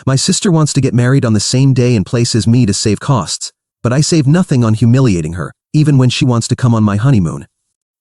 My sister wants to get married on the same day and place as me to save costs, but I save nothing on humiliating her, even when she wants to come on my honeymoon.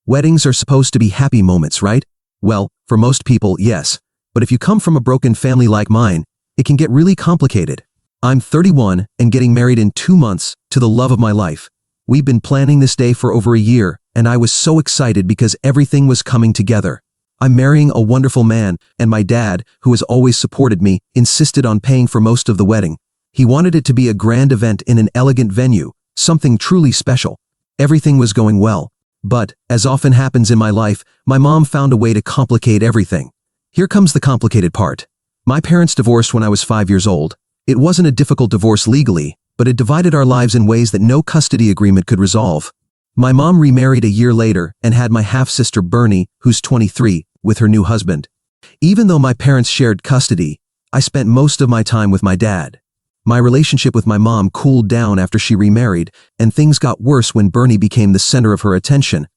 Weddings are supposed to be happy moments, right? Well, for most people, yes. But if you come from a broken family like mine, it can get really complicated. I'm 31 and getting married in 2 months to the love of my life. We've been planning this day for over a year, and I was so excited because everything was coming together. I'm marrying a wonderful man, and my dad, who has always supported me, insisted on paying for most of the wedding. He wanted it to be a grand event in an elegant venue, something truly special. Everything was going well. But, as often happens in my life, my mom found a way to complicate everything. Here comes the complicated part. My parents divorced when I was 5 years old. It wasn't a difficult divorce legally, but it divided our lives in ways that no custody agreement could resolve. My mom remarried a year later and had my half-sister Bernie, who's 23, with her new husband. Even though my parents shared custody, I spent most of my time with my dad. My relationship with my mom cooled down after she remarried, and things got worse when Bernie became the center of her attention.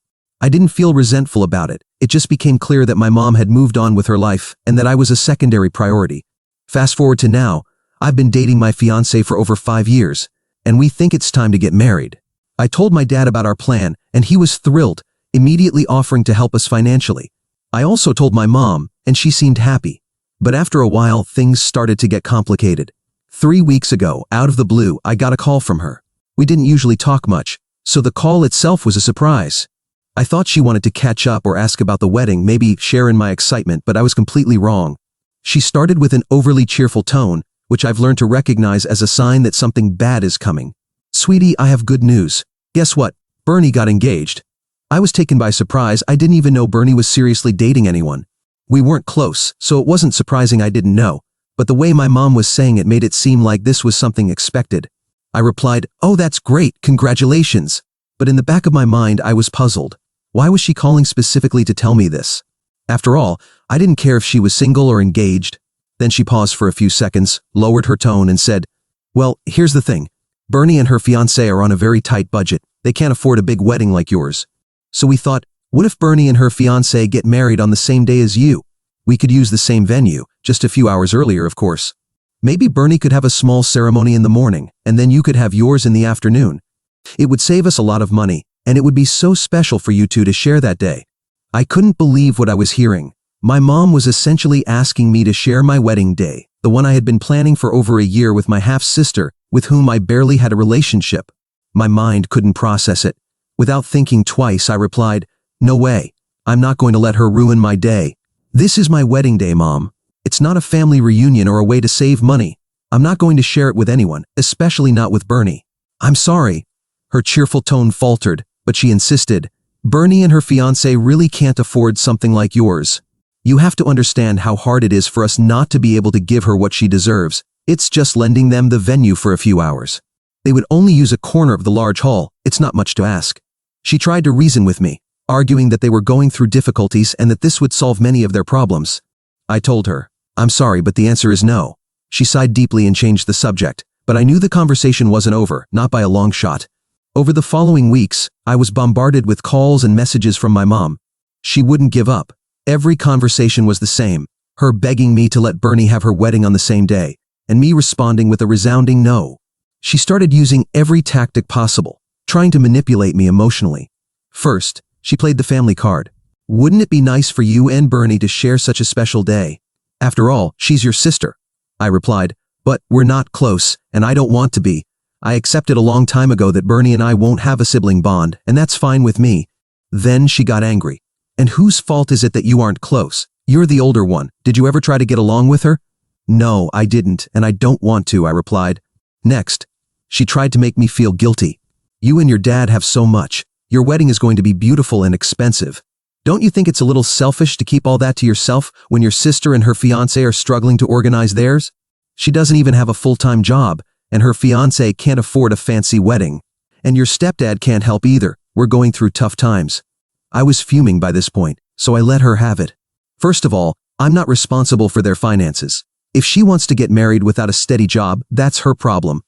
I didn't feel resentful about it. It just became clear that my mom had moved on with her life and that I was a secondary priority. Fast forward to now, I've been dating my fiancé for over 5 years, and we think it's time to get married. I told my dad about our plan, and he was thrilled, immediately offering to help us financially. I also told my mom, and she seemed happy. But after a while, things started to get complicated. 3 weeks ago, out of the blue, I got a call from her. We didn't usually talk much, so the call itself was a surprise. I thought she wanted to catch up or ask about the wedding, maybe share in my excitement, but I was completely wrong. She started with an overly cheerful tone, which I've learned to recognize as a sign that something bad is coming. "Sweetie, I have good news. Guess what? Bernie got engaged." I was taken by surprise. I didn't even know Bernie was seriously dating anyone. We weren't close, so it wasn't surprising I didn't know. But the way my mom was saying it made it seem like this was something expected. I replied, "Oh, that's great, congratulations." But in the back of my mind, I was puzzled. Why was she calling specifically to tell me this? After all, I didn't care if she was single or engaged. Then she paused for a few seconds, lowered her tone and said, "Well, here's the thing. Bernie and her fiancé are on a very tight budget. They can't afford a big wedding like yours. So we thought, what if Bernie and her fiancé get married on the same day as you? We could use the same venue, just a few hours earlier, of course. Maybe Bernie could have a small ceremony in the morning, and then you could have yours in the afternoon. It would save us a lot of money, and it would be so special for you two to share that day." I couldn't believe what I was hearing. My mom was essentially asking me to share my wedding day, the one I had been planning for over a year with my half-sister, with whom I barely had a relationship. My mind couldn't process it. Without thinking twice, I replied, "No way. I'm not going to let her ruin my day. This is my wedding day, Mom. It's not a family reunion or a way to save money. I'm not going to share it with anyone, especially not with Bernie." "I'm sorry." Her cheerful tone faltered, but she insisted, "Bernie and her fiancé really can't afford something like yours. You have to understand how hard it is for us not to be able to give her what she deserves. It's just lending them the venue for a few hours. They would only use a corner of the large hall. It's not much to ask." She tried to reason with me, arguing that they were going through difficulties and that this would solve many of their problems. I told her, "I'm sorry, but the answer is no." She sighed deeply and changed the subject, but I knew the conversation wasn't over, not by a long shot. Over the following weeks, I was bombarded with calls and messages from my mom. She wouldn't give up. Every conversation was the same, her begging me to let Bernie have her wedding on the same day, and me responding with a resounding no. She started using every tactic possible, trying to manipulate me emotionally. First, she played the family card. "Wouldn't it be nice for you and Bernie to share such a special day? After all, she's your sister." I replied, "But we're not close, and I don't want to be. I accepted a long time ago that Bernie and I won't have a sibling bond, and that's fine with me." Then she got angry. "And whose fault is it that you aren't close? You're the older one. Did you ever try to get along with her?" "No, I didn't, and I don't want to," I replied. Next, she tried to make me feel guilty. "You and your dad have so much. Your wedding is going to be beautiful and expensive. Don't you think it's a little selfish to keep all that to yourself when your sister and her fiancé are struggling to organize theirs? She doesn't even have a full-time job, and her fiancé can't afford a fancy wedding. And your stepdad can't help either. We're going through tough times." I was fuming by this point, so I let her have it. First of all, I'm not responsible for their finances. If she wants to get married without a steady job, that's her problem.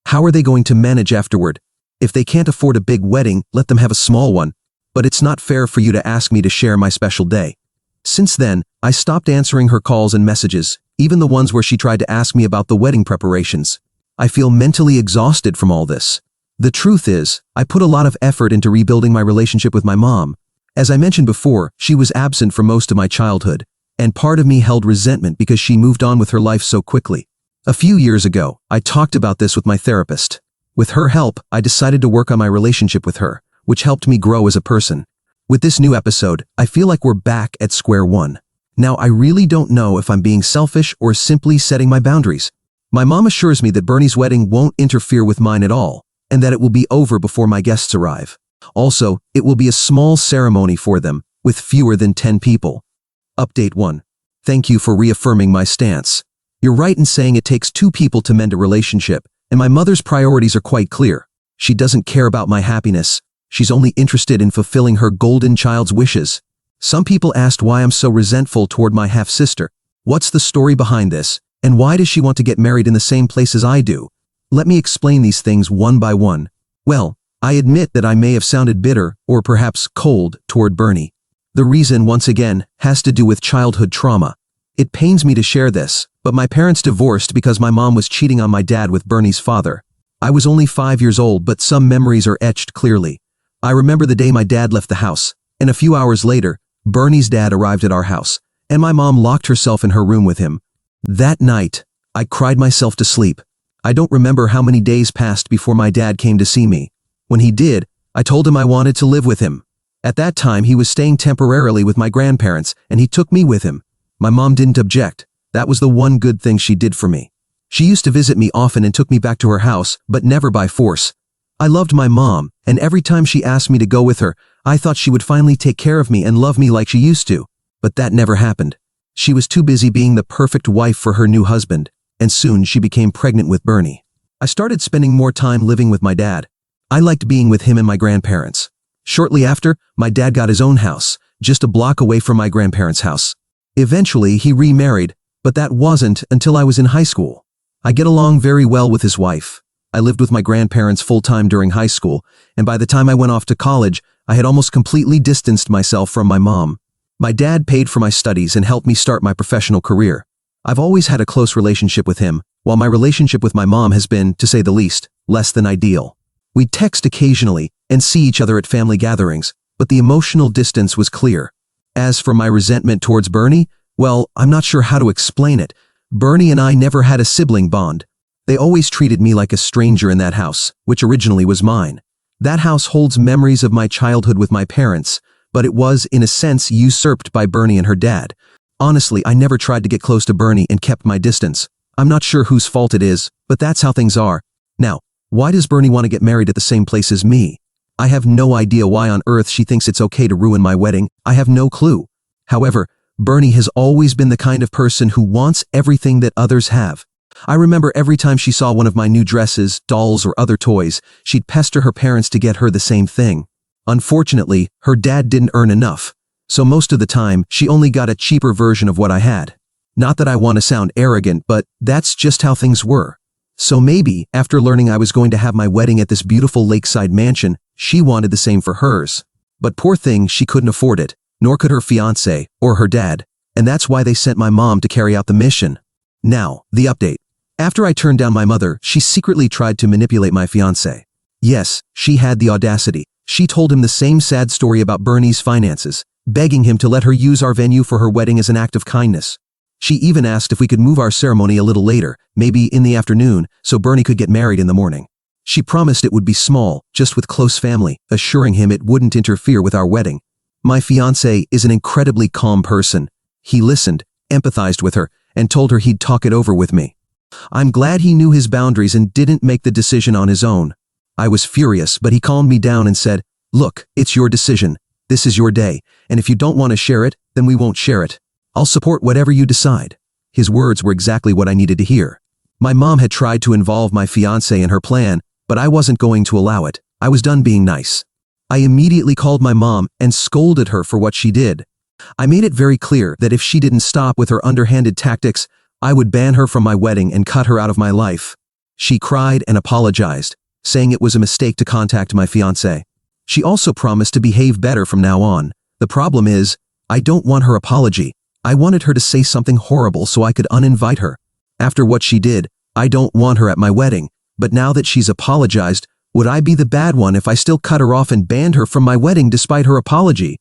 How are they going to manage afterward? If they can't afford a big wedding, let them have a small one. But it's not fair for you to ask me to share my special day. Since then, I stopped answering her calls and messages, even the ones where she tried to ask me about the wedding preparations. I feel mentally exhausted from all this. The truth is, I put a lot of effort into rebuilding my relationship with my mom. As I mentioned before, she was absent for most of my childhood, and part of me held resentment because she moved on with her life so quickly. A few years ago, I talked about this with my therapist. With her help, I decided to work on my relationship with her, which helped me grow as a person. With this new episode, I feel like we're back at square one. Now, I really don't know if I'm being selfish or simply setting my boundaries. My mom assures me that Bernie's wedding won't interfere with mine at all, and that it will be over before my guests arrive. Also, it will be a small ceremony for them, with fewer than 10 people. Update 1. Thank you for reaffirming my stance. You're right in saying it takes 2 people to mend a relationship, and my mother's priorities are quite clear. She doesn't care about my happiness. She's only interested in fulfilling her golden child's wishes. Some people asked why I'm so resentful toward my half-sister. What's the story behind this, and why does she want to get married in the same place as I do? Let me explain these things one by one. Well, I admit that I may have sounded bitter, or perhaps cold, toward Bernie. The reason, once again, has to do with childhood trauma. It pains me to share this, but my parents divorced because my mom was cheating on my dad with Bernie's father. I was only 5 years old, but some memories are etched clearly. I remember the day my dad left the house, and a few hours later, Bernie's dad arrived at our house, and my mom locked herself in her room with him. That night, I cried myself to sleep. I don't remember how many days passed before my dad came to see me. When he did, I told him I wanted to live with him. At that time, he was staying temporarily with my grandparents, and he took me with him. My mom didn't object. That was the one good thing she did for me. She used to visit me often and took me back to her house, but never by force. I loved my mom, and every time she asked me to go with her, I thought she would finally take care of me and love me like she used to. But that never happened. She was too busy being the perfect wife for her new husband, and soon she became pregnant with Bernie. I started spending more time living with my dad. I liked being with him and my grandparents. Shortly after, my dad got his own house, just a block away from my grandparents' house. Eventually, he remarried, but that wasn't until I was in high school. I get along very well with his wife. I lived with my grandparents full-time during high school, and by the time I went off to college, I had almost completely distanced myself from my mom. My dad paid for my studies and helped me start my professional career. I've always had a close relationship with him, while my relationship with my mom has been, to say the least, less than ideal. We text occasionally and see each other at family gatherings, but the emotional distance was clear. As for my resentment towards Bernie, well, I'm not sure how to explain it. Bernie and I never had a sibling bond. They always treated me like a stranger in that house, which originally was mine. That house holds memories of my childhood with my parents, but it was, in a sense, usurped by Bernie and her dad. Honestly, I never tried to get close to Bernie and kept my distance. I'm not sure whose fault it is, but that's how things are. Now, why does Bernie want to get married at the same place as me? I have no idea why on earth she thinks it's okay to ruin my wedding. I have no clue. However, Bernie has always been the kind of person who wants everything that others have. I remember every time she saw one of my new dresses, dolls, or other toys, she'd pester her parents to get her the same thing. Unfortunately, her dad didn't earn enough, so most of the time, she only got a cheaper version of what I had. Not that I want to sound arrogant, but that's just how things were. So maybe, after learning I was going to have my wedding at this beautiful lakeside mansion, she wanted the same for hers. But poor thing, she couldn't afford it, nor could her fiancé, or her dad, and that's why they sent my mom to carry out the mission. Now, the update. After I turned down my mother, she secretly tried to manipulate my fiancé. Yes, she had the audacity. She told him the same sad story about Bernie's finances, begging him to let her use our venue for her wedding as an act of kindness. She even asked if we could move our ceremony a little later, maybe in the afternoon, so Bernie could get married in the morning. She promised it would be small, just with close family, assuring him it wouldn't interfere with our wedding. My fiancé is an incredibly calm person. He listened, empathized with her, and told her he'd talk it over with me. I'm glad he knew his boundaries and didn't make the decision on his own. I was furious, but he calmed me down and said, "Look, it's your decision. This is your day, and if you don't want to share it, then we won't share it. I'll support whatever you decide." His words were exactly what I needed to hear. My mom had tried to involve my fiancé in her plan, but I wasn't going to allow it. I was done being nice. I immediately called my mom and scolded her for what she did. I made it very clear that if she didn't stop with her underhanded tactics, I would ban her from my wedding and cut her out of my life. She cried and apologized, saying it was a mistake to contact my fiancé. She also promised to behave better from now on. The problem is, I don't want her apology. I wanted her to say something horrible so I could uninvite her. After what she did, I don't want her at my wedding, but now that she's apologized, would I be the bad one if I still cut her off and banned her from my wedding despite her apology?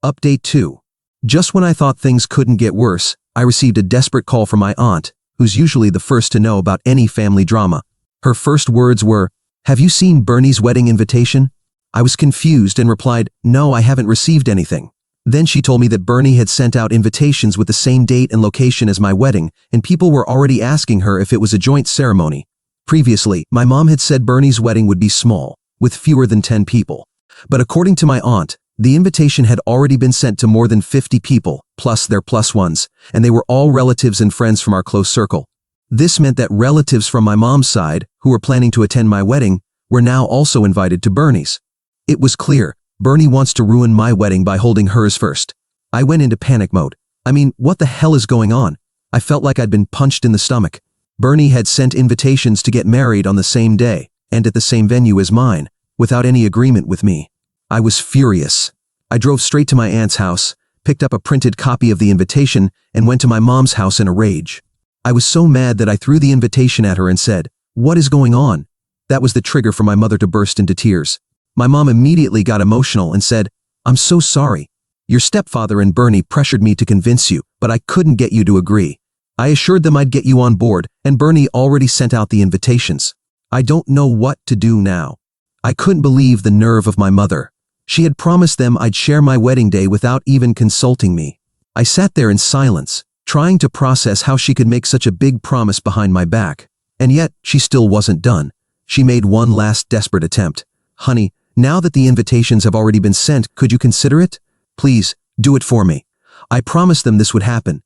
Update 2. Just when I thought things couldn't get worse, I received a desperate call from my aunt, who's usually the first to know about any family drama. Her first words were, "Have you seen Bernie's wedding invitation?" I was confused and replied, "No, I haven't received anything." Then she told me that Bernie had sent out invitations with the same date and location as my wedding, and people were already asking her if it was a joint ceremony. Previously, my mom had said Bernie's wedding would be small, with fewer than 10 people. But according to my aunt, the invitation had already been sent to more than 50 people, plus their plus ones, and they were all relatives and friends from our close circle. This meant that relatives from my mom's side, who were planning to attend my wedding, were now also invited to Bernie's. It was clear, Bernie wants to ruin my wedding by holding hers first. I went into panic mode. I mean, what the hell is going on? I felt like I'd been punched in the stomach. Bernie had sent invitations to get married on the same day, and at the same venue as mine, without any agreement with me. I was furious. I drove straight to my aunt's house, picked up a printed copy of the invitation, and went to my mom's house in a rage. I was so mad that I threw the invitation at her and said, "What is going on?" That was the trigger for my mother to burst into tears. My mom immediately got emotional and said, "I'm so sorry. Your stepfather and Bernie pressured me to convince you, but I couldn't get you to agree. I assured them I'd get you on board, and Bernie already sent out the invitations. I don't know what to do now." I couldn't believe the nerve of my mother. She had promised them I'd share my wedding day without even consulting me. I sat there in silence, trying to process how she could make such a big promise behind my back. And yet, she still wasn't done. She made one last desperate attempt. "Honey, now that the invitations have already been sent, could you consider it? Please, do it for me." I promised them this would happen.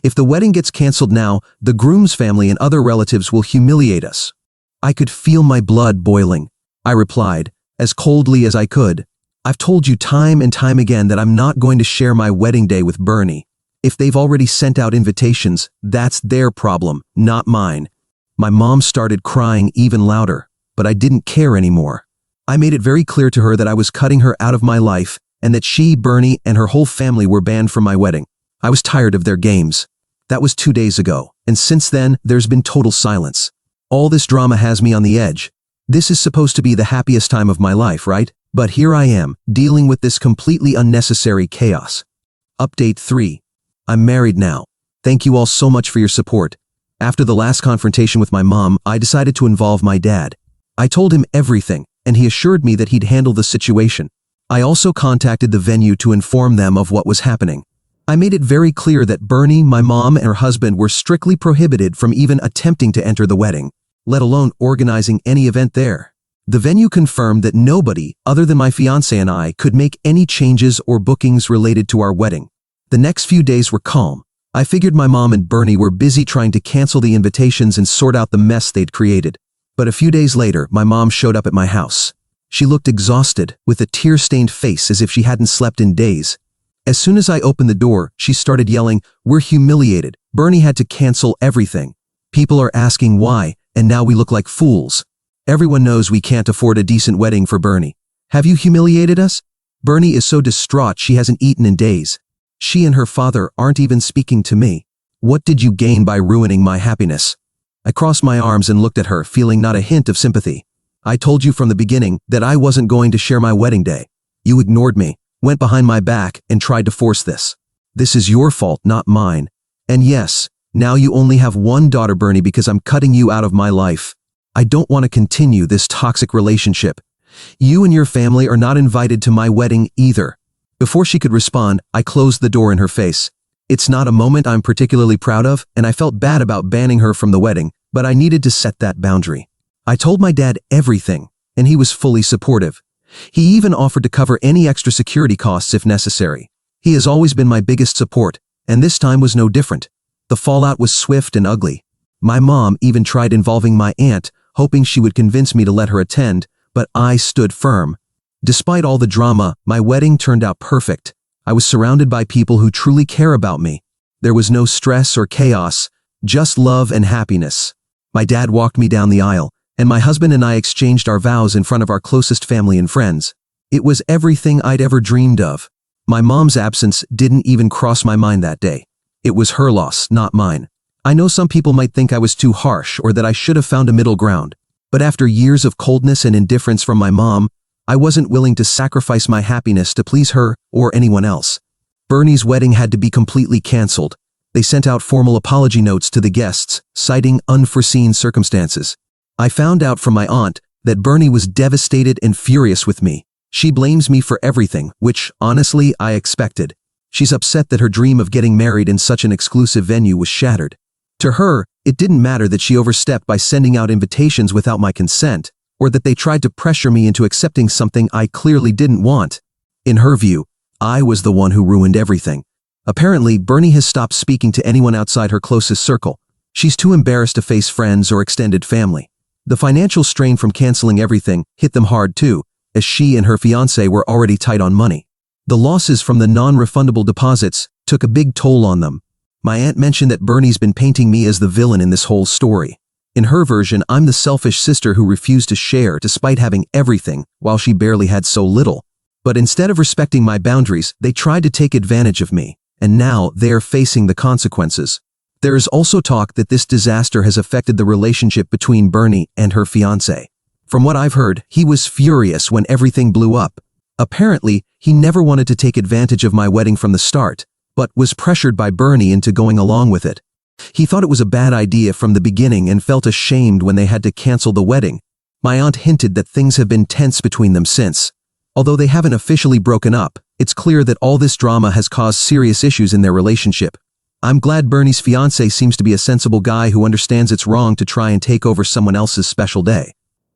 If the wedding gets canceled now, the groom's family and other relatives will humiliate us. I could feel my blood boiling. I replied, as coldly as I could, "I've told you time and time again that I'm not going to share my wedding day with Bernie. If they've already sent out invitations, that's their problem, not mine." My mom started crying even louder, but I didn't care anymore. I made it very clear to her that I was cutting her out of my life and that she, Bernie, and her whole family were banned from my wedding. I was tired of their games. That was 2 days ago, and since then, there's been total silence. All this drama has me on the edge. This is supposed to be the happiest time of my life, right? But here I am, dealing with this completely unnecessary chaos. Update 3. I'm married now. Thank you all so much for your support. After the last confrontation with my mom, I decided to involve my dad. I told him everything, and he assured me that he'd handle the situation. I also contacted the venue to inform them of what was happening. I made it very clear that Bernie, my mom, and her husband were strictly prohibited from even attempting to enter the wedding, let alone organizing any event there. The venue confirmed that nobody, other than my fiancé and I, could make any changes or bookings related to our wedding. The next few days were calm. I figured my mom and Bernie were busy trying to cancel the invitations and sort out the mess they'd created. But a few days later, my mom showed up at my house. She looked exhausted, with a tear-stained face as if she hadn't slept in days. As soon as I opened the door, she started yelling, "We're humiliated. Bernie had to cancel everything. People are asking why, and now we look like fools. Everyone knows we can't afford a decent wedding for Bernie. Have you humiliated us?" Bernie is so distraught she hasn't eaten in days. She and her father aren't even speaking to me. What did you gain by ruining my happiness? I crossed my arms and looked at her, feeling not a hint of sympathy. I told you from the beginning that I wasn't going to share my wedding day. You ignored me, went behind my back, and tried to force this. This is your fault, not mine. And yes, now you only have one daughter, Bernie, because I'm cutting you out of my life. I don't want to continue this toxic relationship. You and your family are not invited to my wedding either. Before she could respond, I closed the door in her face. It's not a moment I'm particularly proud of, and I felt bad about banning her from the wedding, but I needed to set that boundary. I told my dad everything, and he was fully supportive. He even offered to cover any extra security costs if necessary. He has always been my biggest support, and this time was no different. The fallout was swift and ugly. My mom even tried involving my aunt, hoping she would convince me to let her attend, but I stood firm. Despite all the drama, my wedding turned out perfect. I was surrounded by people who truly care about me. There was no stress or chaos, just love and happiness. My dad walked me down the aisle, and my husband and I exchanged our vows in front of our closest family and friends. It was everything I'd ever dreamed of. My mom's absence didn't even cross my mind that day. It was her loss, not mine. I know some people might think I was too harsh or that I should have found a middle ground, but after years of coldness and indifference from my mom, I wasn't willing to sacrifice my happiness to please her or anyone else. Bernie's wedding had to be completely canceled. They sent out formal apology notes to the guests, citing unforeseen circumstances. I found out from my aunt that Bernie was devastated and furious with me. She blames me for everything, which, honestly, I expected. She's upset that her dream of getting married in such an exclusive venue was shattered. To her, it didn't matter that she overstepped by sending out invitations without my consent, or that they tried to pressure me into accepting something I clearly didn't want. In her view, I was the one who ruined everything. Apparently, Bernie has stopped speaking to anyone outside her closest circle. She's too embarrassed to face friends or extended family. The financial strain from canceling everything hit them hard too, as she and her fiancé were already tight on money. The losses from the non-refundable deposits took a big toll on them. My aunt mentioned that Bernie's been painting me as the villain in this whole story. In her version, I'm the selfish sister who refused to share despite having everything, while she barely had so little. But instead of respecting my boundaries, they tried to take advantage of me, and now they are facing the consequences. There is also talk that this disaster has affected the relationship between Bernie and her fiancé. From what I've heard, he was furious when everything blew up. Apparently, he never wanted to take advantage of my wedding from the start, but was pressured by Bernie into going along with it. He thought it was a bad idea from the beginning and felt ashamed when they had to cancel the wedding. My aunt hinted that things have been tense between them since. Although they haven't officially broken up, it's clear that all this drama has caused serious issues in their relationship. I'm glad Bernie's fiancé seems to be a sensible guy who understands it's wrong to try and take over someone else's special day.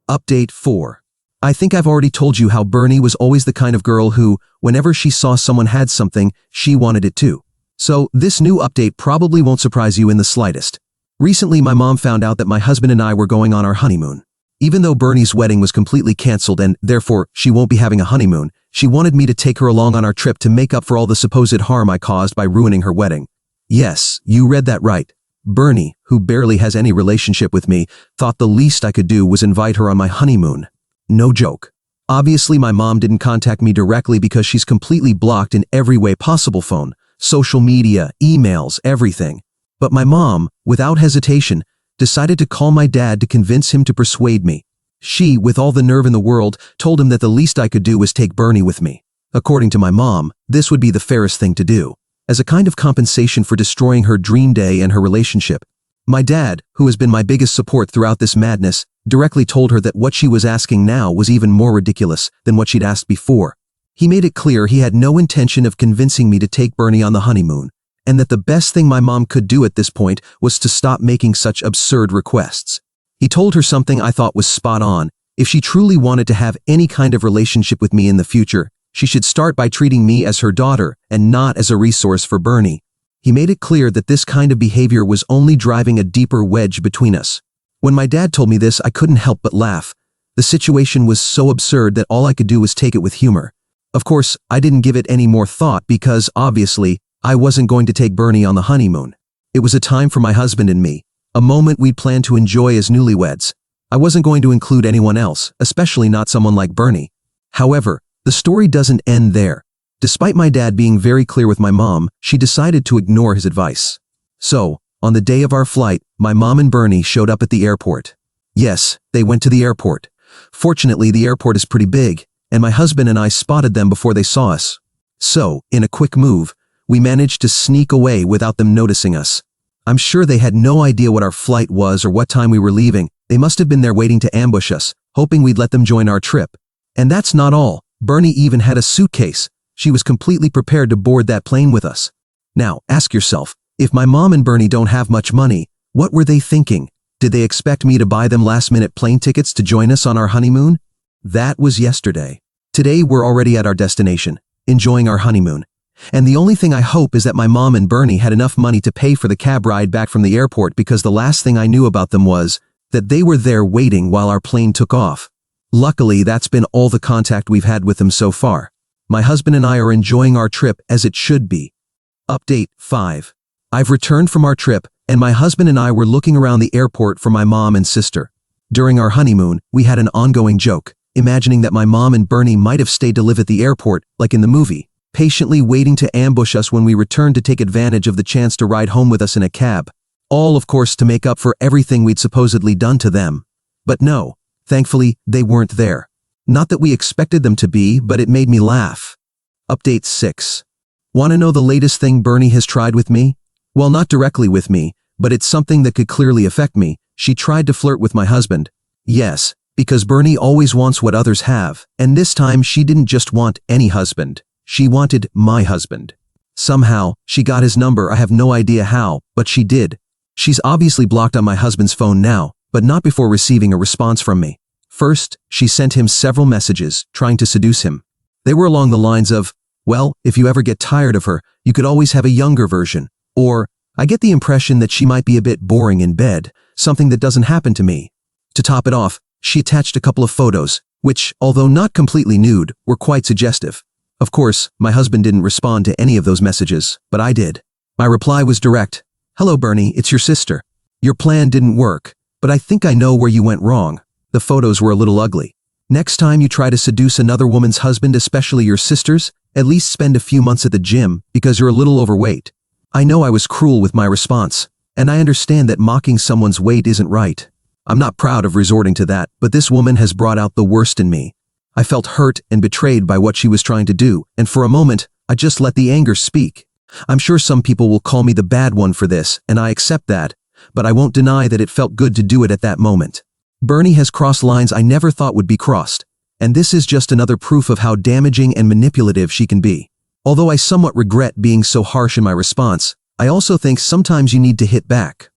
Update 4. I think I've already told you how Bernie was always the kind of girl who, whenever she saw someone had something, she wanted it too. So, this new update probably won't surprise you in the slightest. Recently, my mom found out that my husband and I were going on our honeymoon. Even though Bernie's wedding was completely canceled and, therefore, she won't be having a honeymoon, she wanted me to take her along on our trip to make up for all the supposed harm I caused by ruining her wedding. Yes, you read that right. Bernie, who barely has any relationship with me, thought the least I could do was invite her on my honeymoon. No joke. Obviously, my mom didn't contact me directly because she's completely blocked in every way possible: phone, social media, emails, everything. But my mom, without hesitation, decided to call my dad to convince him to persuade me. She, with all the nerve in the world, told him that the least I could do was take Bernie with me. According to my mom, this would be the fairest thing to do, as a kind of compensation for destroying her dream day and her relationship. My dad, who has been my biggest support throughout this madness, directly told her that what she was asking now was even more ridiculous than what she'd asked before. He made it clear he had no intention of convincing me to take Bernie on the honeymoon, and that the best thing my mom could do at this point was to stop making such absurd requests. He told her something I thought was spot on. If she truly wanted to have any kind of relationship with me in the future, she should start by treating me as her daughter and not as a resource for Bernie. He made it clear that this kind of behavior was only driving a deeper wedge between us. When my dad told me this, I couldn't help but laugh. The situation was so absurd that all I could do was take it with humor. Of course, I didn't give it any more thought because, obviously, I wasn't going to take Bernie on the honeymoon. It was a time for my husband and me, a moment we'd planned to enjoy as newlyweds. I wasn't going to include anyone else, especially not someone like Bernie. However, the story doesn't end there. Despite my dad being very clear with my mom, she decided to ignore his advice. So, on the day of our flight, my mom and Bernie showed up at the airport. Yes, they went to the airport. Fortunately, the airport is pretty big, and my husband and I spotted them before they saw us. So, in a quick move, we managed to sneak away without them noticing us. I'm sure they had no idea what our flight was or what time we were leaving. They must have been there waiting to ambush us, hoping we'd let them join our trip. And that's not all. Bernie even had a suitcase. She was completely prepared to board that plane with us. Now, ask yourself, if my mom and Bernie don't have much money, what were they thinking? Did they expect me to buy them last-minute plane tickets to join us on our honeymoon? That was yesterday. Today we're already at our destination, enjoying our honeymoon. And the only thing I hope is that my mom and Bernie had enough money to pay for the cab ride back from the airport, because the last thing I knew about them was that they were there waiting while our plane took off. Luckily, that's been all the contact we've had with them so far. My husband and I are enjoying our trip as it should be. Update 5. I've returned from our trip, and my husband and I were looking around the airport for my mom and sister. During our honeymoon, we had an ongoing joke, imagining that my mom and Bernie might have stayed to live at the airport, like in the movie. patiently waiting to ambush us when we returned to take advantage of the chance to ride home with us in a cab. All, of course, to make up for everything we'd supposedly done to them. But no, thankfully, they weren't there. Not that we expected them to be, but it made me laugh. Update 6. Want to know the latest thing Bernie has tried with me? Well, not directly with me, but it's something that could clearly affect me. She tried to flirt with my husband. Yes, because Bernie always wants what others have, and this time she didn't just want any husband. She wanted my husband. Somehow, she got his number. I have no idea how, but she did. She's obviously blocked on my husband's phone now, but not before receiving a response from me. First, she sent him several messages, trying to seduce him. They were along the lines of, well, if you ever get tired of her, you could always have a younger version. Or, I get the impression that she might be a bit boring in bed, something that doesn't happen to me. To top it off, she attached a couple of photos, which, although not completely nude, were quite suggestive. Of course, my husband didn't respond to any of those messages, but I did. My reply was direct. Hello Bernie, it's your sister. Your plan didn't work, but I think I know where you went wrong. The photos were a little ugly. Next time you try to seduce another woman's husband, especially your sister's, at least spend a few months at the gym because you're a little overweight. I know I was cruel with my response, and I understand that mocking someone's weight isn't right. I'm not proud of resorting to that, but this woman has brought out the worst in me. I felt hurt and betrayed by what she was trying to do, and for a moment, I just let the anger speak. I'm sure some people will call me the bad one for this, and I accept that, but I won't deny that it felt good to do it at that moment. Bernie has crossed lines I never thought would be crossed, and this is just another proof of how damaging and manipulative she can be. Although I somewhat regret being so harsh in my response, I also think sometimes you need to hit back.